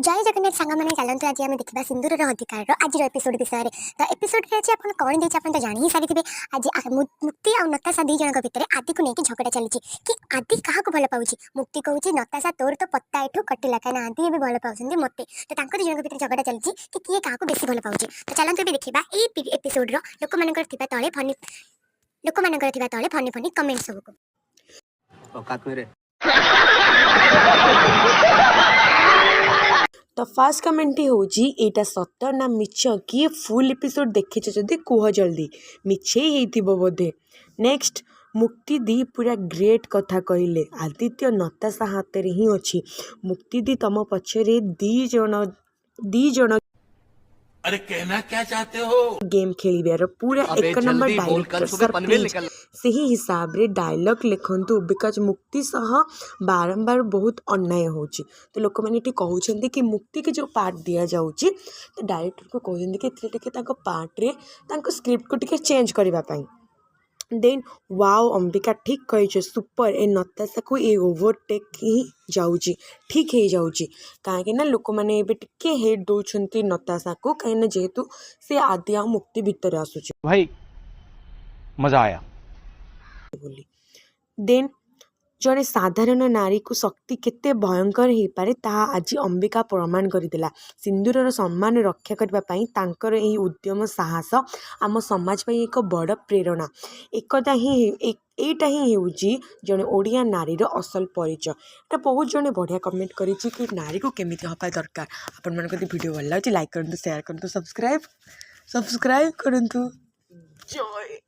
जय जगन्नाथ सांग मैंने चलते आज आम देखा सिंदूर अधिकार आज एपिसोड विषय तो एपिसोड आज आप कौन देती आप तो जान ही सारी थे आज मुक्ति और नताशा दी जन भितर आदि को लेकिन झगड़ा चली कि आदि क्या भल पाऊँ मुक्ति कहूँ नताशा तोर तो पत्ता एठू कटिला कहीं आदि भी भल पाँच मत तो जन भितर झगड़ा चली कि किए क्या बेसी भल पाऊँ तो चलते भी देखा ये एपिसोड लोक मान तले फनी लोक मान तले फनी फनी कमेंट सबको तो फास्ट कमेंट होची एटा सत्य ना मिछ किए फुल एपिसोड देखिछ जदि कुह जल्दी मिछे ही हेतिबो बोधे। नेक्स्ट मुक्ति दी पूरा ग्रेट कथा कहले आदित्य नताशा हाथ रे ही अछि। मुक्ति दी तम पछरे दी जण अरे कहना क्या चाहते हो? गेम खेलिबार पूरा एक नंबर डायरेक्टर से ही हिसाब रे डायलॉग लिखंतु बिकज मुक्ति सह बारंबार बहुत अन्याय होची। तो लोक मैंने कहते कि मुक्ति के जो पार्ट दिया जाउची तो डायरेक्टर को कहते कि पार्ट रे स्क्रिप्ट को टिके चेंज करबा पई। देन वाओ अंबिका ठीक कही सुपर ए नताशा को ये ओवरटेक ही जाऊँगी ठीक है जाऊँगी कहीं लोक मैंने ये टिके हेट दौरान नताशा को कहीं जेहेतु से आदि आ मुक्ति भितर आसूची भाई मजा आया बोली। देन जड़े साधारण नारी को शक्ति केते भयंकर हो पारे ताहा आज अंबिका प्रमाण करदेला। सिंदूरर सम्मान रक्षा करने तांकर एही उद्यम साहस आम समाज पाई एक बड़ प्रेरणा। एकता ही एटा ही होउची जड़े ओडिया नारीर असल परिचय। एटा बहुत जने बढ़िया कमेंट करी कि नारी को केमिति हवा दरकार। आपण मन वीडियो भल लाइक करंतु शेयर करंतु सब्सक्राइब करंतु। जय।